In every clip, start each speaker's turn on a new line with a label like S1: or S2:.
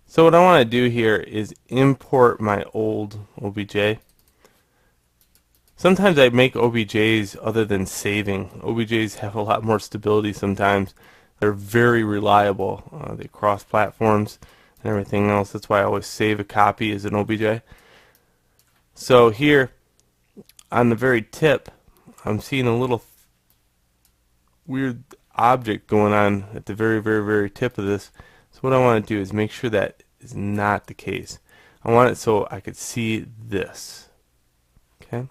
S1: So what I want to do here is import my old OBJ. Sometimes I make OBJs other than saving. OBJs have a lot more stability sometimes. They're very reliable. They cross platforms and everything else. That's why I always save a copy as an OBJ. So here on the very tip, I'm seeing a little weird object going on at the very tip of this. So what I want to do is make sure that is not the case. I want it so I could see this. Okay.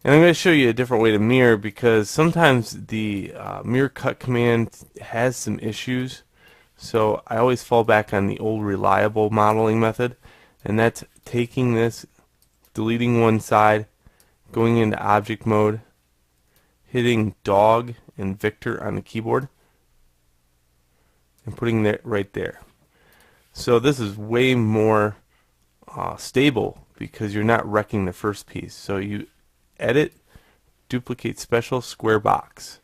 S1: And I'm going to show you a different way to mirror because sometimes the mirror cut command has some issues. So I always fall back on the old reliable modeling method, and that's taking this, deleting one side, going into object mode, hitting dog and Victor on the keyboard, and putting that right there. So this is way more stable because you're not wrecking the first piece. So you edit, duplicate special, square box,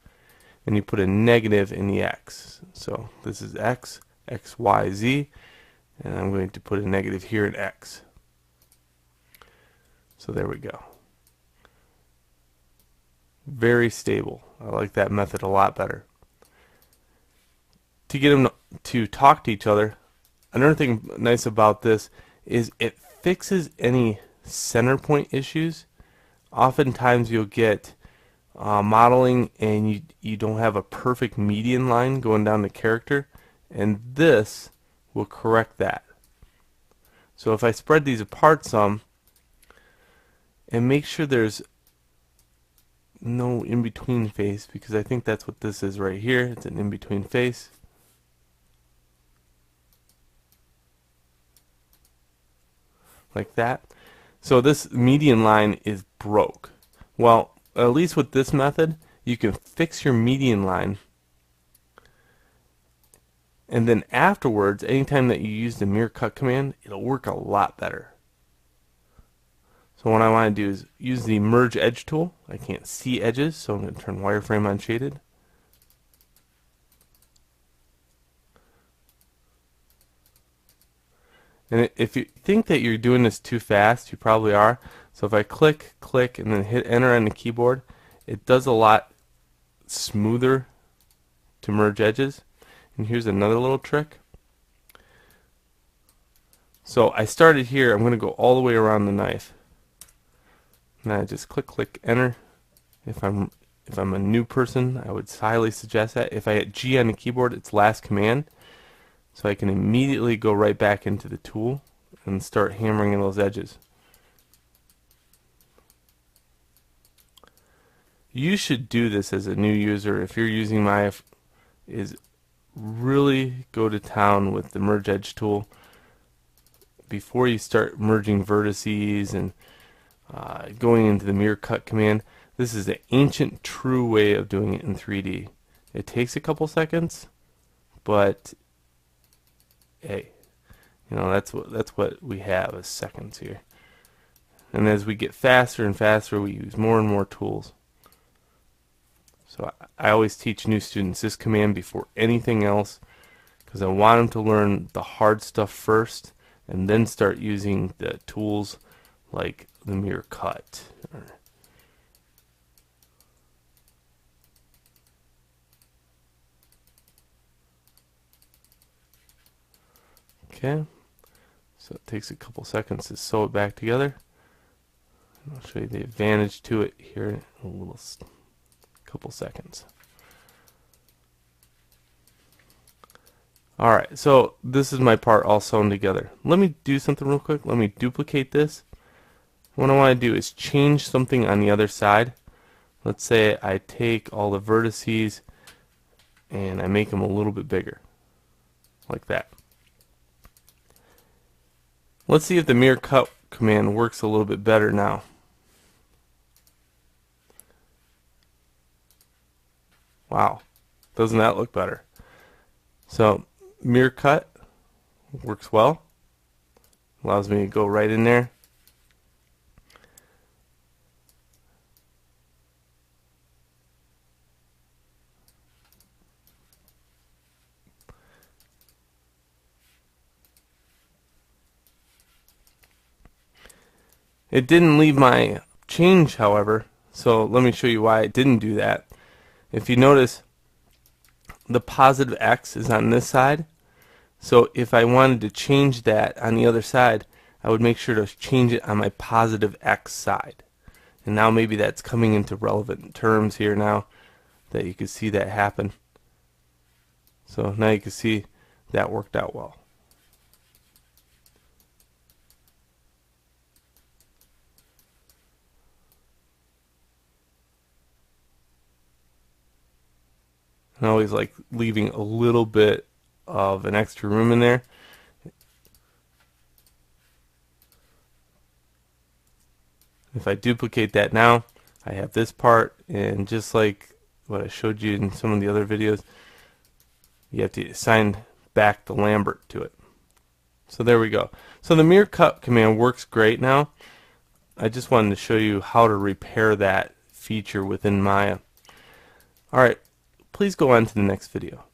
S1: and you put a negative in the X. So this is X, X, Y, Z, and I'm going to put a negative here in X. So there we go. Very stable. I like that method a lot better. To get them to talk to each other, another thing nice about this is it fixes any center point issues. Oftentimes you'll get modeling and you don't have a perfect median line going down the character, and this will correct that. So if I spread these apart some and make sure there's no in-between face, because I think that's what this is right here. It's an in-between face. Like that. So this median line is broke. Well, at least with this method, you can fix your median line, and then afterwards, anytime that you use the mirror cut command, it'll work a lot better. So what I want to do is use the merge edge tool. I can't see edges, so I'm going to turn wireframe on shaded. And if you think that you're doing this too fast, you probably are. So if I click, and then hit enter on the keyboard, it does a lot smoother to merge edges. And here's another little trick. So I started here. I'm going to go all the way around the knife. And I just click, enter. If I'm a new person, I would highly suggest that. If I hit G on the keyboard, it's last command. So I can immediately go right back into the tool and start hammering in those edges. You should do this as a new user if you're using Maya, is really go to town with the merge edge tool before you start merging vertices and going into the mirror cut command. This is the ancient true way of doing it in 3D. It takes a couple seconds, but hey, you know, that's what we have as seconds here. And as we get faster and faster, we use more and more tools. So I always teach new students this command before anything else, because I want them to learn the hard stuff first and then start using the tools like the mirror cut. Okay, so it takes a couple seconds to sew it back together. And I'll show you the advantage to it here in a little couple seconds. Alright, so this is my part all sewn together. Let me do something real quick. Let me duplicate this. What I want to do is change something on the other side. Let's say I take all the vertices and I make them a little bit bigger. Like that. Let's see if the mirror cut command works a little bit better now. Wow, doesn't that look better? So mirror cut works well. Allows me to go right in there. It didn't leave my change, however, so let me show you why it didn't do that. If you notice, the positive X is on this side, so if I wanted to change that on the other side, I would make sure to change it on my positive X side. And now maybe that's coming into relevant terms here now that you can see that happen. So now you can see that worked out well. I always like leaving a little bit of an extra room in there. If I duplicate that now, I have this part, and just like what I showed you in some of the other videos, you have to assign back the Lambert to it. So there we go. So the mirror cut command works great now. I just wanted to show you how to repair that feature within Maya. Alright, please go on to the next video.